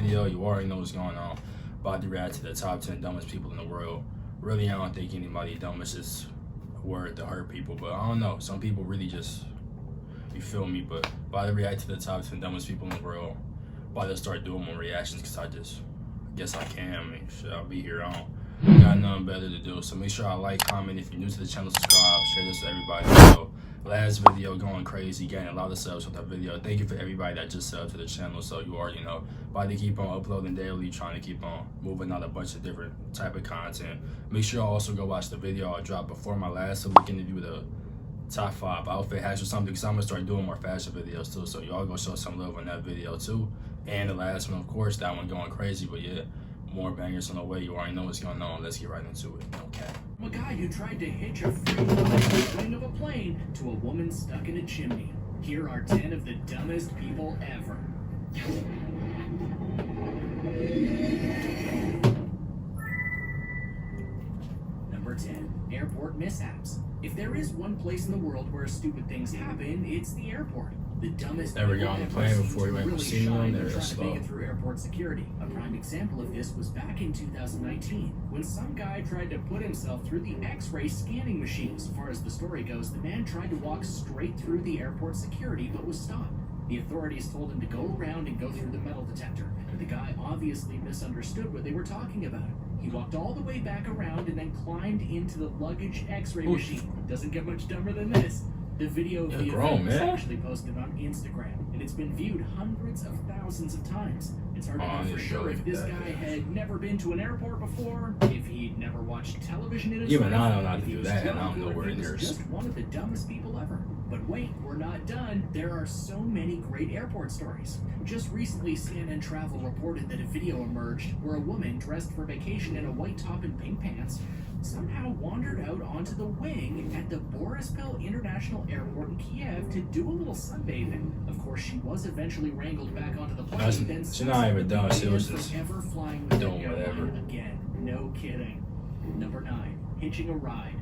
video. You already know what's going on. About to react to the top 10 dumbest people in the world. Really, I don't think anybody dumb is just a word to hurt people, but I don't know. Some people really just, you feel me? But about to react to the top 10 dumbest people in the world. About to start doing more reactions because I guess I can. I mean, shit, I'll be here. I don't got nothing better to do. So make sure I like, comment. If you're new to the channel, subscribe. Share this to everybody. So last video going crazy, getting a lot of subs with that video. Thank you for everybody that just subbed to the channel. So you already know. About to keep on uploading daily, trying to keep on moving out a bunch of different type of content. Make sure I also go watch the video I dropped before my last so we can review the top 5 outfit hacks or something, because I'm gonna start doing more fashion videos too. So y'all go show some love on that video too. And the last one, of course, that one going crazy. But yeah, more bangers on the way. You already know what's going on. Let's get right into it. Okay. A guy who tried to hitch a free ride on the wing of a plane to a woman stuck in a chimney. Here are 10 of the dumbest people ever. Number 10. Airport mishaps. If there is one place in the world where stupid things happen, it's the airport. The dumbest Never got on the plane before you went from seeing on there. Trying to make it through airport security. A prime example of this was back in 2019 when some guy tried to put himself through the X-ray scanning machine. As far as the story goes, the man tried to walk straight through the airport security but was stopped. The authorities told him to go around and go through the metal detector, but the guy obviously misunderstood what they were talking about. He walked all the way back around and then climbed into the luggage X-ray machine. Doesn't get much dumber than this. The video of the event was actually posted on Instagram, and it's been viewed hundreds of thousands of times. It's hard to know for sure if this guy had never been to an airport before, if he'd never watched television in his life. Even I don't know how to do that, and I don't know where it is. Just one of the dumbest people ever. But wait, we're not done. There are so many great airport stories. Just recently, CNN Travel reported that a video emerged where a woman dressed for vacation in a white top and pink pants somehow wandered out onto the wing at the Borispil International Airport in Kiev to do a little sunbathing. Of course, she was eventually wrangled back onto the plane. She's not even done. She was just ever flying with doing whatever. Again, no kidding. Number 9, hitching a ride.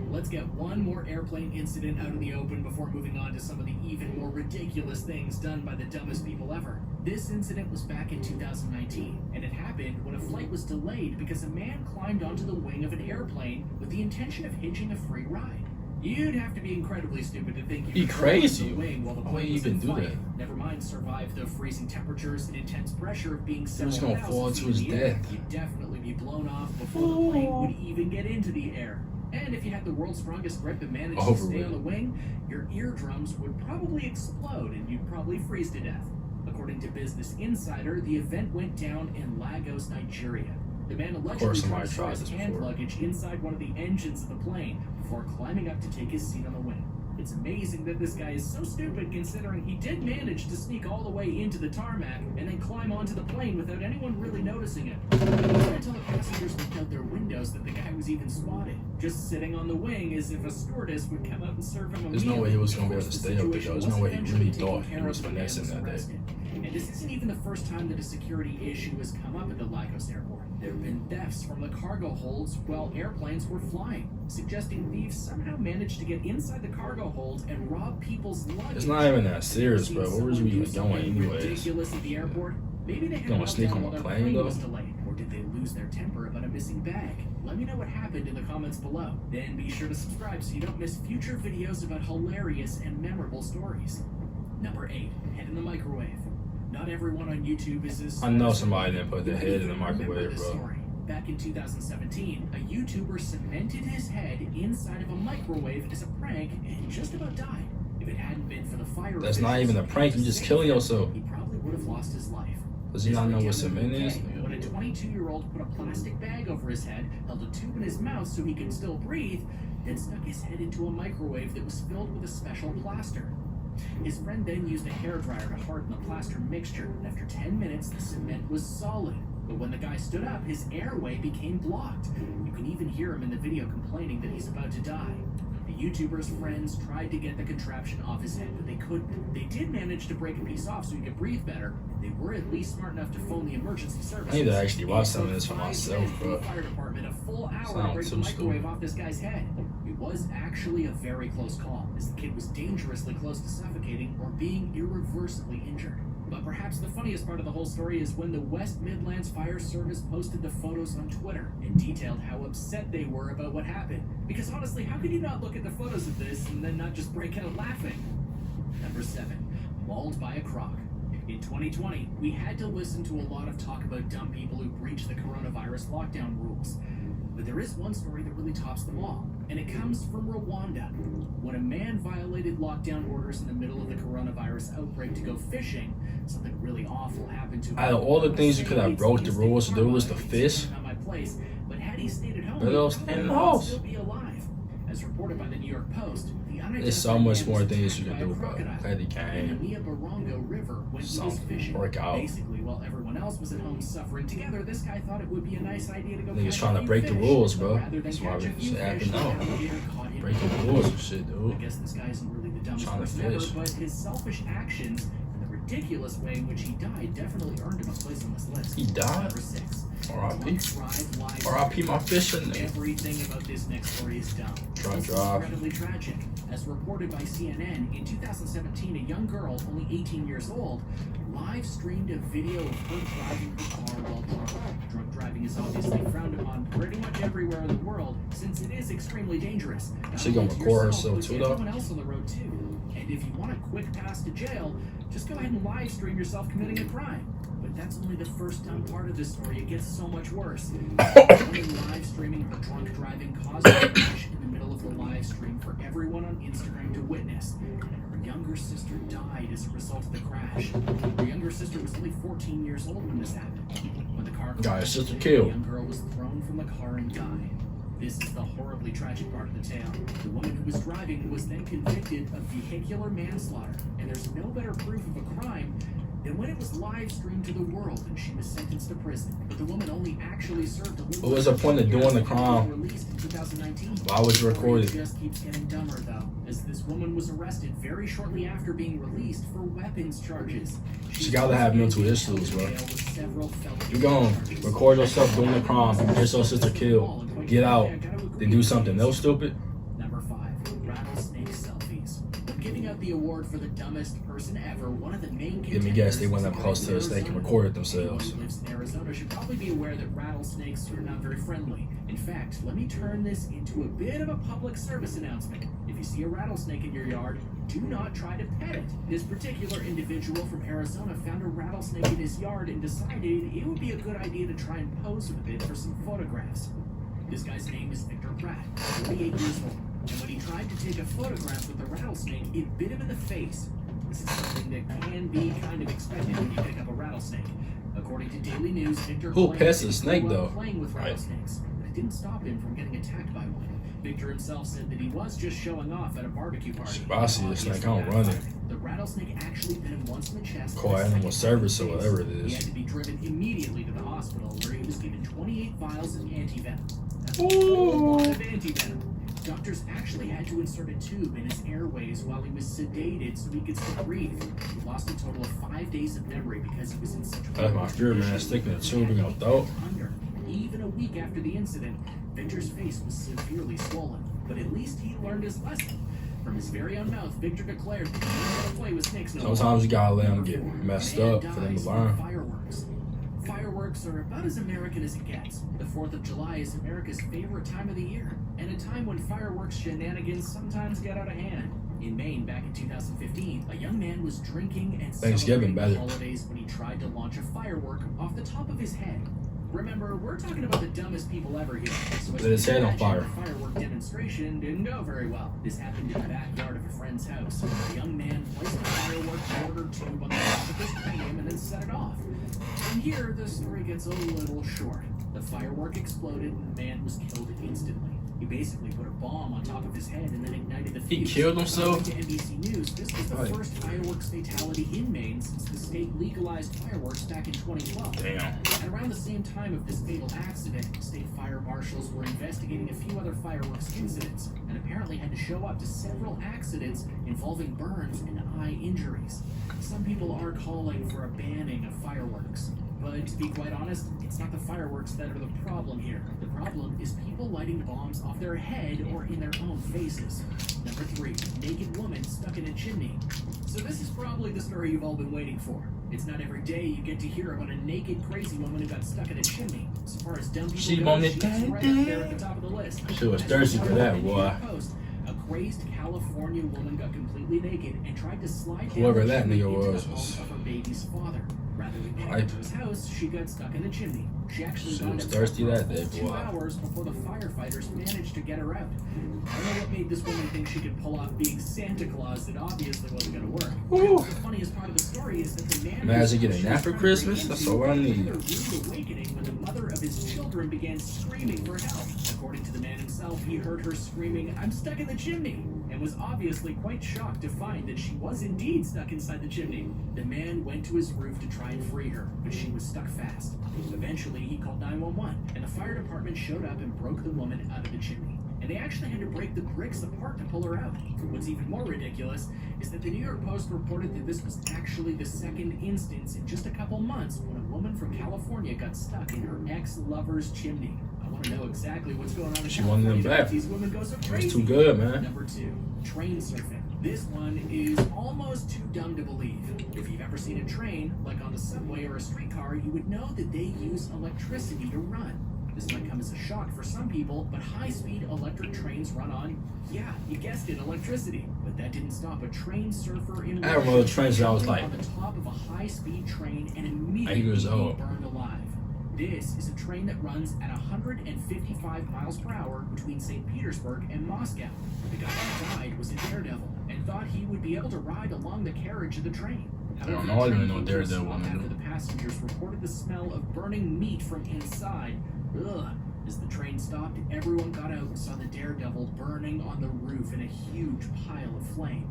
Let's get one more airplane incident out of the open before moving on to some of the even more ridiculous things done by the dumbest people ever. This incident was back in 2019, and it happened when a flight was delayed because a man climbed onto the wing of an airplane with the intention of hitching a free ride. You'd have to be incredibly stupid to think you could crazy. The wing while the plane was in flight. Never mind survive the freezing temperatures and intense pressure of being several thousand feet in the air. You'd definitely be blown off before the plane would even get into the air. And if you had the world's strongest grip and managed to stay on the wing, your eardrums would probably explode and you'd probably freeze to death. According to Business Insider, the event went down in Lagos, Nigeria. The man allegedly tried to throw his hand luggage inside one of the engines of the plane before climbing up to take his seat on the wing. It's amazing that this guy is so stupid considering he did manage to sneak all the way into the tarmac and then climb onto the plane without anyone really noticing it. It wasn't until the passengers looked out their windows that the guy was even spotted, just sitting on the wing as if a stewardess would come out and serve him a meal. There's no way he was going to be able to stay up there. There's no way he really thought he was finessing that day. And this isn't even the first time that a security issue has come up at the Lagos airport. There have been thefts from the cargo holds while airplanes were flying, suggesting thieves somehow managed to get inside the cargo holds and rob people's luggage. It's not even that serious, bro. Where was we even going anyways? Ridiculous at the airport. Maybe they had gonna sneak on a plane though? Was delayed, or did they lose their temper about a missing bag? Let me know what happened in the comments below. Then be sure to subscribe so you don't miss future videos about hilarious and memorable stories. Number 8, head in the microwave. Not everyone on YouTube is as... I know somebody that put their head in the microwave, bro. Story. Back in 2017, a YouTuber cemented his head inside of a microwave as a prank and just about died. If it hadn't been for the fire... That's not even a prank, you just killing yourself. He probably would have lost his life. Does he not know what cement is? When a 22-year-old put a plastic bag over his head, held a tube in his mouth so he could still breathe, then stuck his head into a microwave that was filled with a special plaster. His friend then used a hairdryer to harden the plaster mixture, and after 10 minutes, the cement was solid. But when the guy stood up, his airway became blocked. You can even hear him in the video complaining that he's about to die. The YouTuber's friends tried to get the contraption off his head, but they couldn't. They did manage to break a piece off so he could breathe better. They were at least smart enough to phone the emergency service. I need to actually watch some of this for myself, bro. The fire department a full hour to break the microwave off this guy's head. It was actually a very close call, as the kid was dangerously close to suffocating or being irreversibly injured. But perhaps the funniest part of the whole story is when the West Midlands Fire Service posted the photos on Twitter and detailed how upset they were about what happened. Because honestly, how could you not look at the photos of this and then not just break out laughing? Number 7, mauled by a croc. In 2020, we had to listen to a lot of talk about dumb people who breached the coronavirus lockdown rules. But there is one story that really tops them all, and it comes from Rwanda. When a man violated lockdown orders in the middle of the coronavirus outbreak to go fishing, something really awful happened to him. Out of all the things you could have broke the rules to do was the fish. But had he stayed at home, But else in the house. still be alive. As reported by the New York Post, There's so much more things you can do, bro. Glad he in the came. Barongo River when he was fishing. Work out. Basically, while everyone else was at home suffering together, this guy thought it would be a nice idea to go Niggas catch trying a to few break the fish. rules, bro. Rather than That's why catch a it few happened fish, now. the alligator caught him Breaking dead. the rules and shit, I dude. guess this guy isn't really the dumbest Trying to person ever, fish. but his selfish actions and the ridiculous way in which he died definitely earned him a place on this list. He died? Number 6. R.I.P. Drive R.I.P. my fishing nigga. Everything about this next story is dumb. Drunk This is drive. incredibly tragic. As reported by CNN, in 2017, a young girl, only 18 years old, live streamed a video of her driving her car while drunk. Drunk driving is obviously frowned upon pretty much everywhere in the world, since it is extremely dangerous. She gonna record herself too, though? Everyone else on the road too. And if you want a quick pass to jail, just go ahead and live stream yourself committing a crime. But that's only the first dumb part of this story. It gets so much worse. Live streaming her drunk driving caused a crash in the middle of the live stream for everyone on Instagram to witness. And her younger sister died as a result of the crash. Her younger sister was only 14 years old when this happened. When the car Got her sister the killed. young girl was thrown from the car and died. This is the horribly tragic part of the tale. The woman who was driving was then convicted of vehicular manslaughter, and there's no better proof of a crime than when it was live streamed to the world and she was sentenced to prison. But the woman only actually served a little. What was the point of doing the crime? Released in 2019. Why was it recorded? It just keeps getting dumber though, as this woman was arrested very shortly after being released for weapons charges. She gotta have mental issues, bro. You gonna record yourself doing the crime, get your sister killed, get out, then do something else stupid? Number 5, rattlesnake selfies. When giving out the award for the dumbest person ever, one of the main Let me guess, they went up close to a snake and recorded themselves. Anyone who lives in Arizona should probably be aware that rattlesnakes are not very friendly. In fact, let me turn this into a bit of a public service announcement. If you see a rattlesnake in your yard, do not try to pet it. This particular individual from Arizona found a rattlesnake in his yard and decided it would be a good idea to try and pose with it for some photographs. This guy's name is Victor Pratt, 48 years old, and when he tried to take a photograph with the rattlesnake, it bit him in the face. This is something that can be kind of expected when you pick up a rattlesnake. According to Daily News, Victor Who claimed pets a that he snake, grew up though? playing with Right. rattlesnakes, but it didn't stop him from getting attacked by one. Victor himself said that he was just showing off at a barbecue party. If I see a snake, I don't run it. The rattlesnake actually bit him once in the chest. Call and a animal second service in or the face. whatever it He had is. to be driven immediately to the hospital, where he was given 28 vials of antivenom. That's a Ooh. lot of antivenom. Doctors actually had to insert a tube in his airways while he was sedated so he could still breathe. He lost a total of 5 days of memory because he was in such That's my fear, man. Sticking a tube in your throat. Even a week after the incident, Victor's face was severely swollen, but at least he learned his lesson. From his very own mouth, Victor declared that he didn't want to play with snakes no more. Sometimes you gotta let them get messed up for them to learn. Fireworks. Fireworks are about as American as it gets. The 4th of July is America's favorite time of the year, and a time when fireworks shenanigans sometimes get out of hand. In Maine, back in 2015, a young man was drinking and Thanksgiving, celebrating better. the holidays when he tried to launch a firework off the top of his head. Remember, we're talking about the dumbest people ever here. So Lit his head on fire. The firework demonstration didn't go very well. This happened in the backyard of a friend's house. A young man placed a firework mortar tube on the top of his cranium and then set it off. And here, the story gets a little short. The firework exploded and the man was killed instantly. He basically put a bomb on top of his head and then ignited the fuse. He killed himself? According to NBC News, this was the Right. first fireworks fatality in Maine since the state legalized fireworks back in 2012. Damn. At around the same time of this fatal accident, state fire marshals were investigating a few other fireworks incidents and apparently had to show up to several accidents involving burns and eye injuries. Some people are calling for a banning of fireworks. But to be quite honest, it's not the fireworks that are the problem here. The problem is people lighting bombs off their head or in their own faces. Number 3, naked woman stuck in a chimney. So this is probably the story you've all been waiting for. It's not every day you get to hear about a naked, crazy woman who got stuck in a chimney. As far as dumb people She go, wanted she's that right up there at the top of the list. She was thirsty for that, boy. A crazed California woman got completely naked and tried to slide Whoever down that the chimney nigga into was the home of her baby's father. Rather than getting Hype. to his house, she got stuck in the chimney. She actually She wound was up thirsty for a that day, full 2 boy. hours before the firefighters managed to get her out. I don't know what made this woman think she could pull off being Santa Claus. It obviously wasn't going to work. Woo. The funniest part of the story is that the man Imagine getting that for Christmas. That's all I need. had a rude awakening when the mother of his children began screaming for help. According to the man himself, he heard her screaming, "I'm stuck in the chimney," and was obviously quite shocked to find that she was indeed stuck inside the chimney. The man went to his roof to try and free her, but she was stuck fast. Eventually, he called 911, and the fire department showed up and broke the woman out of the chimney. And they actually had to break the bricks apart to pull her out. What's even more ridiculous is that the New York Post reported that this was actually the second instance in just a couple months when a woman from California got stuck in her ex-lover's chimney. I want to know exactly what's going on in She wanted them California to back. make these women go so crazy. It's too good, man. Number 2, train surfing. This one is almost too dumb to believe. If you've ever seen a train, like on the subway or a streetcar, you would know that they use electricity to run. This might come as a shock for some people, but high-speed electric trains run on, yeah, you guessed it, electricity. But that didn't stop a train surfer in I remember the trains I was like on the top of a high-speed train and 8 immediately years being old. burned alive. This is a train that runs at 155 miles per hour between St. Petersburg and Moscow. The guy who died was a daredevil and thought he would be able to ride along the carriage of the train. I don't know, I didn't know Daredevil After woman. the passengers reported the smell of burning meat from inside. Ugh. As the train stopped, everyone got out and saw the Daredevil burning on the roof in a huge pile of flame.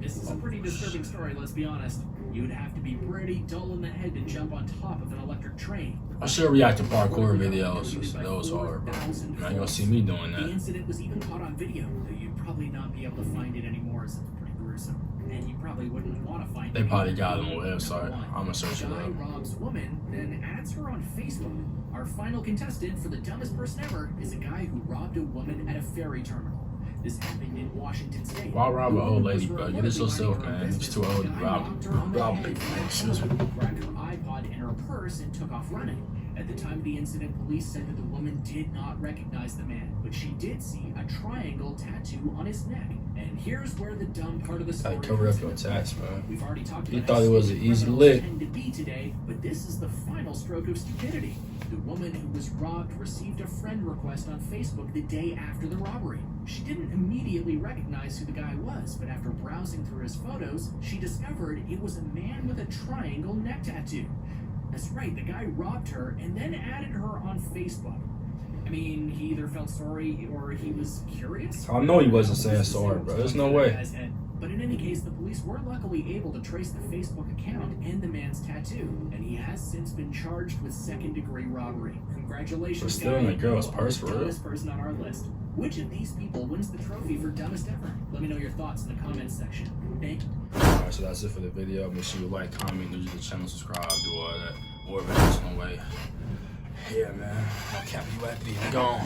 This is a pretty disturbing story, let's be honest. You would have to be pretty dull in the head to jump on top of an electric train. I should react to parkour videos. Those are, bro. You're not gonna see me doing The that. incident was even caught on video, though you'd probably not be able to find it anymore as it's pretty gruesome. And you probably wouldn't want to find it. They probably got it on the website. I'm gonna search it Guy up. robs woman, then adds her on Facebook. Our final contestant for the dumbest person ever is a guy who robbed a woman at a ferry terminal. This happened in Washington State. Why rob an old lady, bro? Get it yourself, man. It's too old to rob a lady. Excuse me. Grabbed her iPod and her purse and took off running. At the time of the incident, police said that the woman did not recognize the man, but she did see a triangle tattoo on his neck. And here's where the dumb part of the story Gotta cover up your comes tats, in. man. We've already talked You about thought how it was an stupid easy criminals lick. tend to be today, but this is the final stroke of stupidity. The woman who was robbed received a friend request on Facebook the day after the robbery. She didn't immediately recognize who the guy was, but after browsing through his photos, she discovered it was a man with a triangle neck tattoo. That's right, the guy robbed her and then added her on Facebook. I mean, he either felt sorry or he was curious. I know he wasn't saying sorry, bro. There's no way. But in any case, the police were luckily able to trace the Facebook account and the man's tattoo, and he has since been charged with second-degree robbery. Congratulations, We're still in guy. the girl's You are purse, the for real? dumbest person on our list. Which of these people wins the trophy for dumbest ever? Let me know your thoughts in the comments section. Thank you. Alright, so that's it for the video. Make sure you like, comment, new to the channel, subscribe, do all that. Or if there's no way. Yeah, man. I'll cap you at the gone.